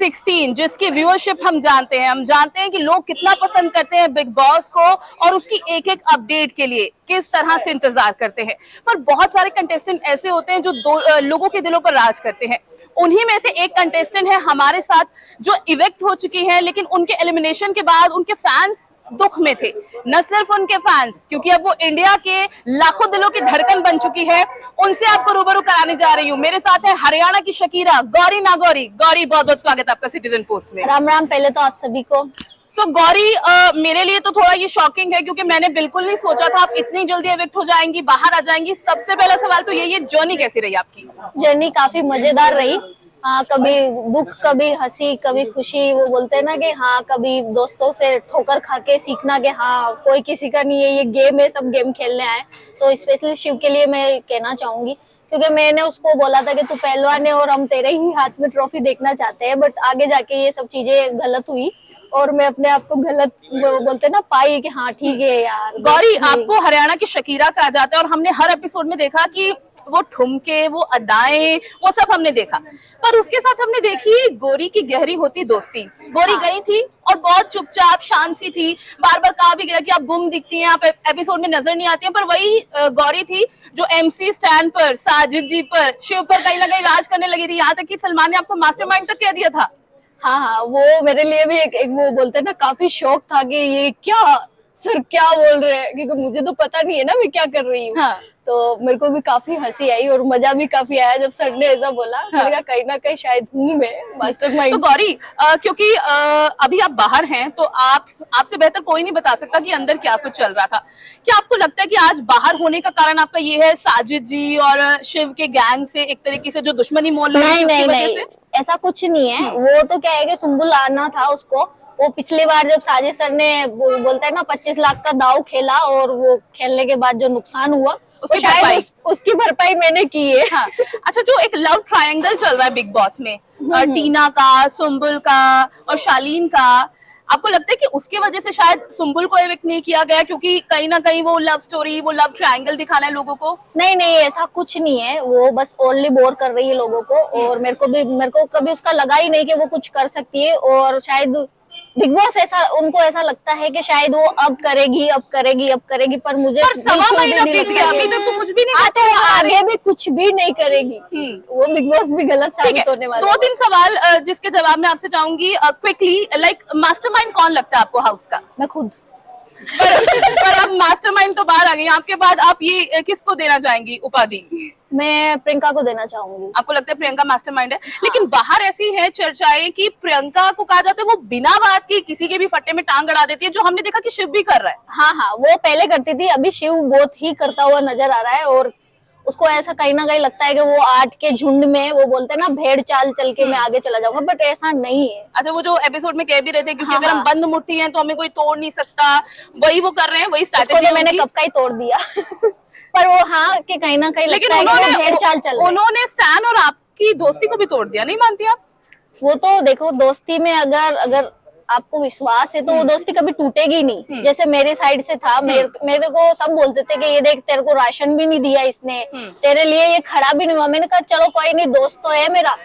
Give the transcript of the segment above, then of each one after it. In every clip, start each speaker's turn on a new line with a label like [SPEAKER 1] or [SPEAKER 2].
[SPEAKER 1] 16 जिसकी व्यूअरशिप हम जानते हैं कि लोग कितना पसंद करते हैं बिग बॉस को और उसकी एक एक अपडेट के लिए किस तरह से इंतजार करते हैं। पर बहुत सारे कंटेस्टेंट ऐसे होते हैं जो लोगों के दिलों पर राज करते हैं। उन्हीं में से एक कंटेस्टेंट है हमारे साथ जो इवेक्ट हो चुकी है, लेकिन उनके एलिमिनेशन के बाद उनके फैंस दुख में थे। न सिर्फ उनके फैंस, क्योंकि अब वो इंडिया के लाखों दिलों की धड़कन बन चुकी है। उनसे आपको रूबरू कराने जा रही हूँ। मेरे साथ है हरियाणा की शकीरा गौरी नागौरी। गौरी, बहुत बहुत स्वागत है आपका सिटीजन पोस्ट में।
[SPEAKER 2] राम राम पहले तो आप सभी को।
[SPEAKER 1] गौरी, मेरे लिए तो थोड़ा ये शॉकिंग है क्योंकि मैंने बिल्कुल नहीं सोचा था आप इतनी जल्दी एविक्ट हो जाएंगी, बाहर आ जाएंगी। सबसे पहला सवाल तो ये जर्नी कैसी रही आपकी?
[SPEAKER 2] जर्नी काफी मजेदार रही। कभी दुख, कभी हंसी, कभी खुशी। वो बोलते हैं ना कि हाँ, कभी दोस्तों से ठोकर खा के सीखना कि हाँ कोई किसी का नहीं है, ये गेम है, सब गेम खेलने आए। तो स्पेशली शिव के लिए मैं कहना चाहूंगी, क्योंकि मैंने उसको बोला था कि तू पहलवान है और हम तेरे ही हाथ में ट्रॉफी देखना चाहते हैं, बट आगे जाके ये सब चीजें गलत हुई और मैं अपने आप को गलत बोलते ना पाई कि हाँ ठीक है यार।
[SPEAKER 1] गौरी, आपको हरियाणा की शकीरा कहा जाता है और हमने हर एपिसोड में देखा कि वो ठुमके, वो अदाएं, वो सब हमने देखा। पर उसके साथ हमने देखी गौरी की गहरी होती दोस्ती। गौरी गई थी और बहुत चुपचाप शांत सी थी। बार बार कहा भी गया कि आप गुम दिखती हैं, आप एपिसोड में नजर नहीं आती हैं। पर वही गौरी थी जो MC स्टैंड पर, साजिद जी पर, शिव पर कहीं ना कहीं राज करने लगी थी। यहाँ तक कि सलमान ने आपको मास्टरमाइंड तक कह दिया था।
[SPEAKER 2] हाँ, वो मेरे लिए भी एक वो बोलते हैं ना काफी शौक था कि ये क्या सर क्या बोल रहे हैं, क्योंकि मुझे तो पता नहीं है ना मैं क्या कर रही हूँ।
[SPEAKER 1] हाँ।
[SPEAKER 2] तो मेरे को भी काफी हंसी आई और मजा भी काफी आया जब सर ने ऐसा बोला। मैंने कहा कहीं ना कहीं शायद हूँ मैं मास्टरमाइंड।
[SPEAKER 1] तो गौरी, क्योंकि अभी आप बाहर हैं तो आपसे बेहतर कोई नहीं बता सकता कि अंदर क्या कुछ चल रहा था। क्या आपको लगता है कि आज बाहर होने का कारण आपका ये है साजिद जी और शिव के गैंग से एक तरीके से जो दुश्मनी मोल रही है?
[SPEAKER 2] नहीं, ऐसा कुछ नहीं है। वो तो क्या है कि सुम्बुल आना था उसको। वो पिछली बार जब साजिद सर ने बोलता है ना 25 लाख का दाव खेला और वो खेलने के बाद जो नुकसान हुआ वो शायद उसकी भरपाई मैंने की है।
[SPEAKER 1] हाँ। अच्छा, जो एक लव ट्रायंगल चल रहा है बिग बॉस में, टीना का, सुम्बुल का और शालीन का, आपको लगता है कि उसके वजह से शायद सुम्बुल को एविक्ट नहीं किया गया क्योंकि कहीं ना कहीं वो लव स्टोरी, वो लव ट्रायंगल दिखाना है लोगों को?
[SPEAKER 2] नहीं, ऐसा कुछ नहीं है। वो बस ओनली बोर कर रही है लोगों को और मेरे को कभी उसका लगा ही नहीं कि वो कुछ कर सकती है। और शायद बिग बॉस उनको ऐसा लगता है कि शायद वो अब करेगी, पर मुझे
[SPEAKER 1] सवा महीना बीत गया, अभी तक तो कुछ भी नहीं।
[SPEAKER 2] तो आगे भी कुछ भी नहीं करेगी। वो बिग बॉस भी गलत साबित होने वाला है।
[SPEAKER 1] 2-3 सवाल जिसके जवाब मैं आपसे चाहूंगी क्विकली। लाइक मास्टरमाइंड कौन लगता है आपको हाउस का?
[SPEAKER 2] मैं खुद।
[SPEAKER 1] पर अब मास्टरमाइंड तो बाहर आ गई, आपके बाद आप ये किसको देना चाहेंगी उपाधि?
[SPEAKER 2] मैं प्रियंका को देना चाहूंगी।
[SPEAKER 1] आपको लगता है प्रियंका मास्टरमाइंड है? हाँ। लेकिन बाहर ऐसी है चर्चाएं कि प्रियंका को कहा जाता है वो बिना बात की किसी के भी फट्टे में टांग अड़ा देती है, जो हमने देखा कि शिव भी कर रहा है।
[SPEAKER 2] हाँ, वो पहले करती थी, अभी शिव बहुत ही करता हुआ नजर आ रहा है और उसको ऐसा कहीं ना कहीं लगता है कि वो 8 के झुंड में, वो बोलते हैं ना भेड़ चाल चल के मैं आगे चला जाऊंगा, बट ऐसा नहीं है।
[SPEAKER 1] अच्छा, वो जो एपिसोड में कह भी रहे थे क्योंकि अगर हम बंद मुट्ठी हैं तो हमें कोई तोड़ नहीं सकता, वही वो कर रहे हैं, वही स्ट्रैटेजी।
[SPEAKER 2] तो मैंने कब का ही तोड़ दिया। पर वो हाँ कि कहीं ना कहीं लगता है कि भेड़ चाल चल रही है।
[SPEAKER 1] उन्होंने स्टैन और आपकी दोस्ती को भी तोड़ दिया, नहीं मानती आप?
[SPEAKER 2] वो तो देखो, दोस्ती में अगर आपको विश्वास है तो वो दोस्ती कभी टूटेगी नहीं। जैसे मेरे साइड से था, मेरे को सब बोलते थे कि ये देख तेरे को राशन भी नहीं दिया इसने, तेरे लिए ये खड़ा भी नहीं हुआ। मैंने कहा चलो कोई नहीं, दोस्त तो है मेरा,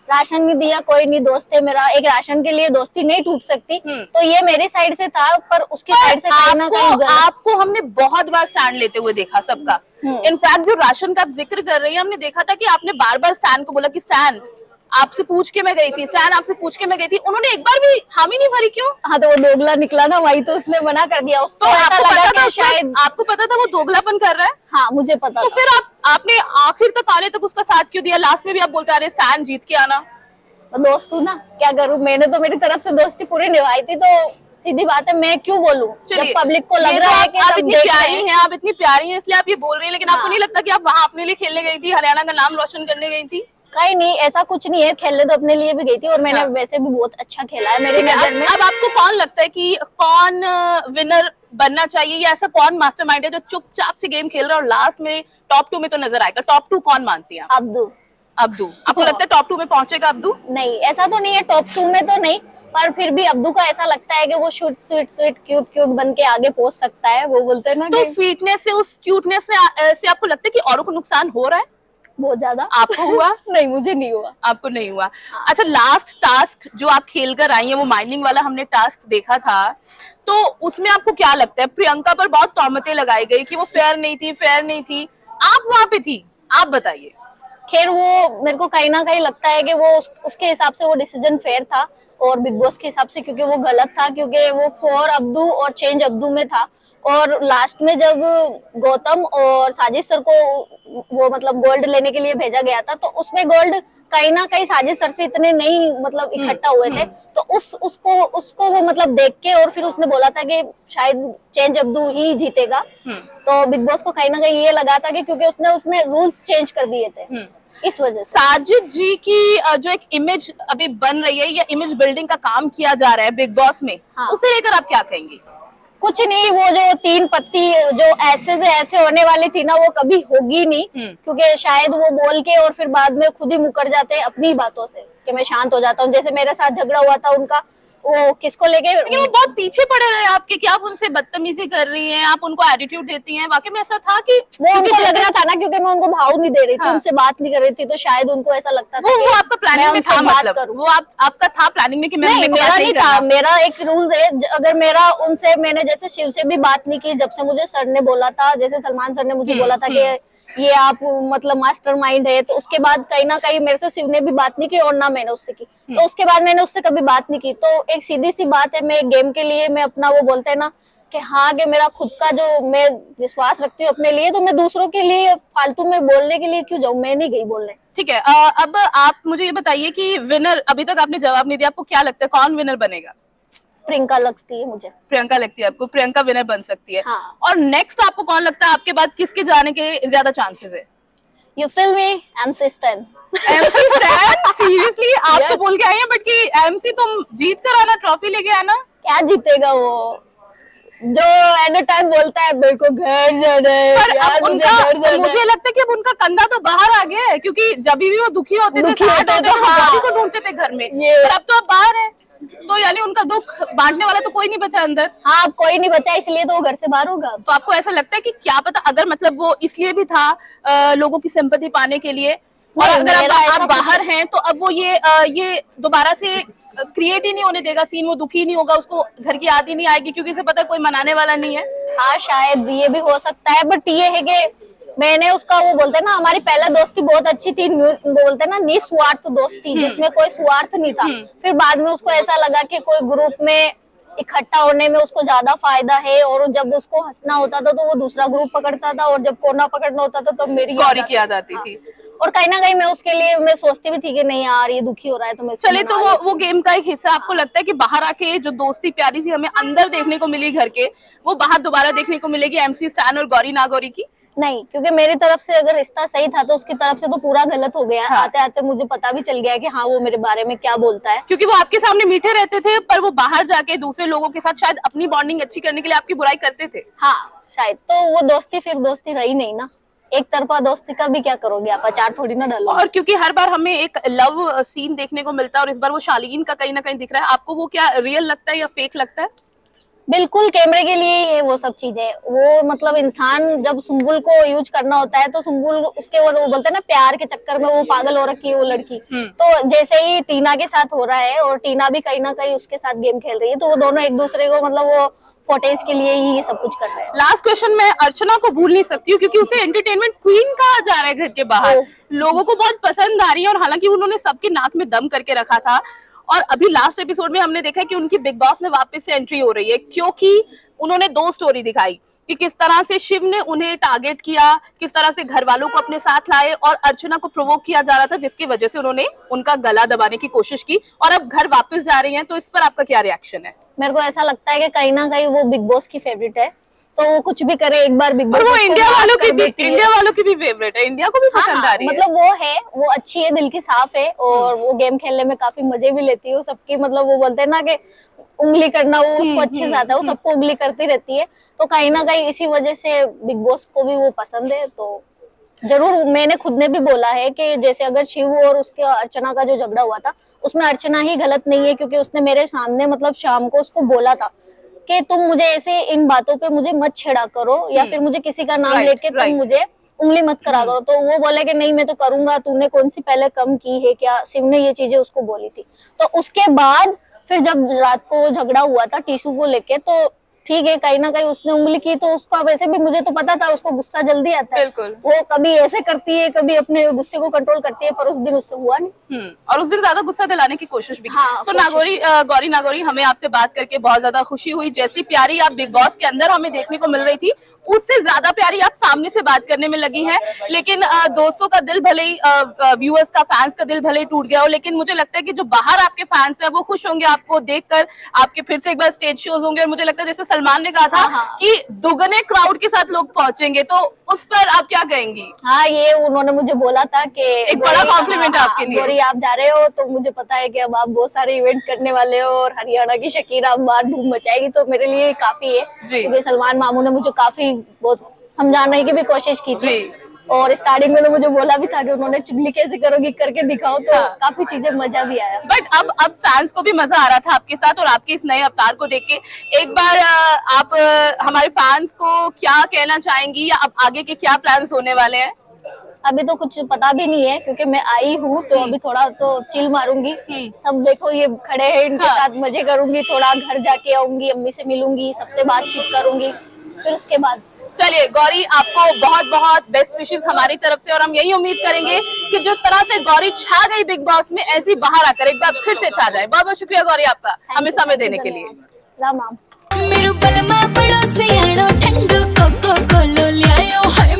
[SPEAKER 2] राशन नहीं दिया कोई नहीं, दोस्त है मेरा, एक राशन के लिए दोस्ती नहीं टूट सकती। तो ये मेरी साइड से था, पर उसकी साइड से कहीं ना कहीं
[SPEAKER 1] आपको हमने बहुत बार स्टैंड लेते हुए देखा सबका। इनफैक्ट जो राशन का आप जिक्र कर रही है, हमने देखा था कि आपने बार बार स्टैंड को बोला कि स्टैंड आपसे पूछ के मैं गई थी, स्टैन आपसे पूछ के मैं गई थी, उन्होंने एक बार भी हामी नहीं भरी, क्यों?
[SPEAKER 2] हाँ, तो वो दोगला निकला ना, वही तो उसने मना कर दिया। उसको तो ऐसा लगा कि शायद
[SPEAKER 1] आपको पता था वो दोगलापन कर रहा है?
[SPEAKER 2] हाँ, मुझे पता
[SPEAKER 1] तो फिर आपने आखिर तक आने तक उसका साथ क्यों दिया? लास्ट में भी आप बोलते आ रहे स्टैन जीत के आना।
[SPEAKER 2] दोस्त हूँ ना, क्या करूँ, मैंने तो मेरी तरफ से दोस्ती पूरी निभाई थी, तो सीधी बात है मैं क्यों बोलूं जब पब्लिक को लग रहा है कि
[SPEAKER 1] आप इतनी प्यारी हैं, आप इतनी प्यारी हैं इसलिए आप ये बोल रही हैं, लेकिन आपको नहीं लगता कि आप वहाँ अपने लिए खेलने गई थी, हरियाणा का नाम रोशन करने गई थी?
[SPEAKER 2] कहीं नहीं, ऐसा कुछ नहीं है, खेलने तो अपने लिए भी गई थी और मैंने वैसे भी बहुत अच्छा खेला है मेरी नजर में।
[SPEAKER 1] अब आपको कौन लगता है कि कौन विनर बनना चाहिए, या ऐसा कौन मास्टरमाइंड है जो चुपचाप से गेम खेल रहा है और लास्ट में टॉप 2 में तो नजर आएगा? टॉप 2 कौन मानती है?
[SPEAKER 2] अब्दू।
[SPEAKER 1] आपको लगता है टॉप 2 में पहुंचेगा अब्दू?
[SPEAKER 2] नहीं, ऐसा तो नहीं है, टॉप 2 में तो नहीं, पर फिर भी अब्दू का ऐसा लगता है कि वो स्वीट क्यूट बन के आगे पहुंच सकता है। वो बोलते हैं ना,
[SPEAKER 1] तो स्वीटनेस से, उस क्यूटनेस से आपको लगता है कि औरों को नुकसान हो रहा है?
[SPEAKER 2] बहुत ज्यादा।
[SPEAKER 1] आपको हुआ?
[SPEAKER 2] नहीं, मुझे नहीं हुआ।
[SPEAKER 1] आपको नहीं हुआ। अच्छा, लास्ट टास्क जो आप खेल कर आई हैं वो माइनिंग वाला हमने टास्क देखा था, तो उसमें आपको क्या लगता है? प्रियंका पर बहुत तौमतें लगाई गई कि वो फेयर नहीं थी, फेयर नहीं थी। आप वहां पे थी, आप बताइए।
[SPEAKER 2] खैर वो मेरे को कहीं ना कहीं लगता है कि वो उसके हिसाब से वो डिसीजन फेयर था, और बिग बॉस के हिसाब से क्योंकि वो गलत था, क्योंकि वो फॉर अब्दू और चेंज अब्दू में था। और लास्ट में जब गौतम और साजिद सर को वो मतलब गोल्ड लेने के लिए भेजा गया था, तो उसमें गोल्ड कहीं ना कहीं साजिद सर से इतने नहीं मतलब इकट्ठा हुए थे, तो उसको वो मतलब देख के और फिर उसने बोला था कि शायद चेंज अब्दू ही जीतेगा। तो बिग बॉस को कहीं ना कहीं ये लगा था कि क्योंकि उसने उसमें रूल्स चेंज कर दिए थे, इस वजह से।
[SPEAKER 1] साजिद जी की जो एक इमेज अभी बन रही है या इमेज बिल्डिंग का काम किया जा रहा है बिग बॉस में,
[SPEAKER 2] हाँ।
[SPEAKER 1] उसे लेकर आप क्या कहेंगी?
[SPEAKER 2] कुछ नहीं, वो जो 3 पत्ती जो ऐसे से ऐसे होने वाली थी ना, वो कभी होगी नहीं, क्योंकि शायद वो बोल के और फिर बाद में खुद ही मुकर जाते हैं अपनी बातों से कि मैं शांत हो जाता हूँ। जैसे मेरे साथ झगड़ा हुआ था उनका, वो किसको लेके,
[SPEAKER 1] लेकिन वो बहुत पीछे पड़े रहे आपके कि आप उनसे बदतमीजी कर रही हैं, आप उनको एटीट्यूड देती हैं। वाकई में ऐसा था कि
[SPEAKER 2] वो उनको लग रहा था ना, क्योंकि मैं उनको भाव नहीं दे रही थी, उनसे बात नहीं कर रही थी, तो शायद उनको ऐसा लगता था
[SPEAKER 1] वो आपका प्लानिंग में था, मतलब वो आपका था प्लानिंग में कि मैं
[SPEAKER 2] नहीं, मेरा नहीं था। मेरा एक रूल है, अगर मेरा उनसे, मैंने जैसे शिव से भी बात नहीं की जब से मुझे सर ने बोला था, जैसे सलमान सर ने मुझे बोला था कि ये आप मतलब मास्टरमाइंड है, तो उसके बाद कहीं ना कहीं मेरे से शिव ने भी बात नहीं की और ना मैंने उससे की, तो उसके बाद मैंने उससे कभी बात नहीं की। तो एक सीधी सी बात है, मैं गेम के लिए मैं अपना वो बोलते हैं ना कि हाँ, कि मेरा खुद का जो मैं विश्वास रखती हूँ अपने लिए, तो मैं दूसरों के लिए फालतू में बोलने के लिए क्यों जाऊँ, मैं नहीं गई बोलने।
[SPEAKER 1] ठीक है, अब आप मुझे ये बताइए कि विनर, अभी तक आपने जवाब नहीं दिया, आपको क्या लगता है कौन विनर बनेगा?
[SPEAKER 2] प्रियंका लगती है मुझे।
[SPEAKER 1] प्रियंका लगती है आपको? प्रियंका विनर बन सकती है।
[SPEAKER 2] हाँ।
[SPEAKER 1] और नेक्स्ट आपको कौन लगता है आपके बाद किसके जाने के ज्यादा चांसेस है?
[SPEAKER 2] You feel me? MC Stan.
[SPEAKER 1] MC Stan? Seriously आप तो बोल के आई हैं, बट कि MC तुम जीत कर आना, ट्रॉफी लेके आना।
[SPEAKER 2] क्या जीतेगा वो, जो एनी टाइम बोलता है मेरे को घर जाना है,
[SPEAKER 1] पर
[SPEAKER 2] यार
[SPEAKER 1] अब
[SPEAKER 2] मुझे घर जाना है।
[SPEAKER 1] मुझे लगता है कि अब उनका कंधा तो बाहर आ गया है, क्योंकि जब भी वो दुखी होते थे, सैड होते थे, वो बॉडी को ढूंढते थे घर में, पर अब तो अब बाहर है, तो यानी उनका दुख बांटने वाला तो कोई नहीं बचा अंदर।
[SPEAKER 2] हाँ, अब कोई नहीं बचा, इसलिए तो वो घर से बाहर होगा।
[SPEAKER 1] तो आपको ऐसा लगता है कि क्या पता, अगर मतलब वो इसलिए भी था लोगों की सिंपैथी पाने के लिए, और अगर आप बाहर हैं तो अब वो ये दोबारा से क्रिएट ही नहीं होने देगा सीन, वो दुखी नहीं होगा, उसको घर की याद ही नहीं आएगी, क्योंकि उसे पता कोई मनाने वाला नहीं है।
[SPEAKER 2] हाँ, शायद ये भी हो सकता है, बट ये है कि मैंने उसका वो बोलते हैं ना, हमारी पहला दोस्ती बहुत अच्छी थी, बोलते हैं ना निस्वार्थ दोस्ती, जिसमें कोई स्वार्थ नहीं था। फिर बाद में उसको ऐसा लगा कि कोई ग्रुप में इकट्ठा होने में उसको ज्यादा फायदा है, और जब उसको हंसना होता था तो वो दूसरा ग्रुप पकड़ता था, और जब कोना पकड़ना होता था तो मेरी
[SPEAKER 1] गौरी की याद आती थी।
[SPEAKER 2] और कहीं ना कहीं मैं उसके लिए मैं सोचती भी थी कि नहीं यार ये दुखी हो रहा है, तो मैं
[SPEAKER 1] चले, तो वो गेम का एक हिस्सा आपको लगता है कि बाहर आके जो दोस्ती प्यारी सी हमें अंदर देखने को मिली घर के, वो बाहर दोबारा देखने को मिलेगी MC स्टैन और गौरी नागौरी की?
[SPEAKER 2] नहीं, क्योंकि मेरी तरफ से अगर रिश्ता सही था तो उसकी तरफ से तो पूरा गलत हो गया। हाँ। आते आते मुझे पता भी चल गया कि हाँ, वो मेरे बारे में क्या बोलता है,
[SPEAKER 1] क्योंकि वो आपके सामने मीठे रहते थे, पर वो बाहर जाके दूसरे लोगों के साथ शायद अपनी बॉन्डिंग अच्छी करने के लिए आपकी बुराई करते थे।
[SPEAKER 2] हाँ शायद, तो वो दोस्ती फिर दोस्ती रही नहीं ना, एक तरफा दोस्ती का भी क्या करोगे आप, अचार थोड़ी ना डालो।
[SPEAKER 1] और क्योंकि हर बार हमें एक लव सीन देखने को मिलता है, और इस बार वो शालीन का कहीं ना कहीं दिख रहा है, आपको वो क्या रियल लगता है या फेक लगता है?
[SPEAKER 2] बिल्कुल कैमरे के लिए ही है वो सब चीजें। वो मतलब इंसान जब सुम्बुल को यूज करना होता है तो सुम्बुल उसके वो बोलते हैं ना, प्यार के चक्कर में वो पागल हो रखी है वो लड़की। तो जैसे ही टीना के साथ हो रहा है, और टीना भी कहीं ना कहीं उसके साथ गेम खेल रही है, तो वो दोनों एक दूसरे को मतलब वो फोटेज के लिए ही ये सब कुछ कर रहे हैं।
[SPEAKER 1] लास्ट क्वेश्चन, मैं अर्चना को भूल नहीं सकती हूँ, क्योंकि उसे एंटरटेनमेंट क्वीन कहा जा रहा है घर के बाहर, लोगों को बहुत पसंद आ रही है, और हालांकि उन्होंने सबके नाक में दम करके रखा था, और अभी लास्ट एपिसोड में हमने देखा कि उनकी बिग बॉस में वापस से एंट्री हो रही है, क्योंकि उन्होंने 2 स्टोरी दिखाई कि किस तरह से शिव ने उन्हें टारगेट किया, किस तरह से घर वालों को अपने साथ लाए, और अर्चना को प्रोवोक किया जा रहा था, जिसकी वजह से उन्होंने उनका गला दबाने की कोशिश की, और अब घर वापस जा रही हैं। तो इस पर आपका क्या रिएक्शन है?
[SPEAKER 2] मेरे को ऐसा लगता है कि कहीं ना कहीं वो बिग बॉस की फेवरेट है, तो वो कुछ भी करे एक बार बिग बॉस,
[SPEAKER 1] वो इंडिया वालों की भी फेवरेट है, इंडिया को भी पसंद आ रही है।
[SPEAKER 2] मतलब वो है, वो अच्छी है, दिल की साफ है, और वो गेम खेलने में काफी मजे भी लेती है। वो सबकी मतलब वो बोलते हैं ना कि उंगली करना वो उसको अच्छे से आता है, वो सबको उंगली करती रहती है, तो कहीं ना कहीं इसी वजह से बिग बॉस को भी वो पसंद है। तो जरूर, मैंने खुद ने भी बोला है कि जैसे अगर शिव और उसके अर्चना का जो झगड़ा हुआ था, उसमें अर्चना ही गलत नहीं है, क्योंकि उसने मेरे सामने मतलब शाम को उसको बोला था कि तुम मुझे ऐसे इन बातों पे मुझे मत छेड़ा करो, या फिर मुझे किसी का नाम लेके तुम मुझे उंगली मत करा करो। तो वो बोले कि नहीं मैं तो करूंगा, तूने कौन सी पहले कम की है क्या, शिव ने ये चीजें उसको बोली थी। तो उसके बाद फिर जब रात को झगड़ा हुआ था टीशू को लेके, तो ठीक है कहीं ना कहीं उसने उंगली की, तो उसका वैसे भी मुझे तो पता था उसको गुस्सा जल्दी आता है,
[SPEAKER 1] बिल्कुल।
[SPEAKER 2] वो कभी ऐसे करती है कभी अपने गुस्से को कंट्रोल करती है, पर उस दिन उससे हुआ नहीं।
[SPEAKER 1] और उस दिन ज्यादा गुस्सा दिलाने की कोशिश भी की।
[SPEAKER 2] हाँ,
[SPEAKER 1] सो
[SPEAKER 2] कोशिश।
[SPEAKER 1] गौरी नागौरी, हमें आपसे बात करके बहुत ज्यादा खुशी हुई। जैसी प्यारी आप बिग बॉस के अंदर हमें देखने को मिल रही थी, उससे ज्यादा प्यारी आप सामने से बात करने में लगी हैं। लेकिन दोस्तों का दिल भले ही, व्यूअर्स का, फैंस का दिल भले ही टूट गया हो, लेकिन मुझे लगता है कि जो बाहर आपके फैंस हैं वो खुश होंगे आपको देखकर। आपके फिर से एक बार स्टेज शोज होंगे, और मुझे लगता है जैसे सलमान ने कहा था कि दुगने क्राउड के साथ लोग पहुंचेंगे, तो उस पर आप क्या कहेंगी?
[SPEAKER 2] हाँ, ये उन्होंने मुझे बोला था कि
[SPEAKER 1] एक बड़ा कॉम्प्लीमेंट है आपके लिए।
[SPEAKER 2] गौरी आप जा रहे हो तो मुझे पता है कि अब आप बहुत सारे इवेंट करने वाले हो और हरियाणा की शकीरा बार धूम मचाएगी, तो मेरे लिए काफी है। क्योंकि सलमान मामू ने मुझे काफी बहुत समझाने की भी कोशिश की थी, और स्टार्टिंग में तो मुझे बोला भी था कि उन्होंने चुगली कैसे करोगी करके दिखाओ, तो काफी चीजें मजा भी आया।
[SPEAKER 1] बट अब फैंस को भी मजा आ रहा था आपके साथ और आपके इस नए अवतार को देख के। एक बार आप हमारे फैंस को क्या कहना चाहेंगी, या अब आगे के क्या प्लान्स होने वाले हैं?
[SPEAKER 2] अभी तो कुछ पता भी नहीं है, क्योंकि मैं आई हूँ तो अभी थोड़ा तो चिल मारूंगी। सब देखो ये खड़े हैं, इनके साथ मजे करूंगी, थोड़ा घर जाके आऊंगी, अम्मी से मिलूंगी, सबसे बातचीत करूंगी, फिर उसके बाद।
[SPEAKER 1] चलिए गौरी, आपको बहुत बहुत बेस्ट विशेस हमारी तरफ से, और हम यही उम्मीद करेंगे कि जिस तरह से गौरी छा गई बिग बॉस में, ऐसी बाहर आकर एक बार फिर से छा जाए। बहुत बहुत शुक्रिया गौरी आपका हमें समय देने के लिए।
[SPEAKER 2] राम राम।
[SPEAKER 3] मेरू बलमा पड़ोसियानो ठंडो कोको कोलो लियायो है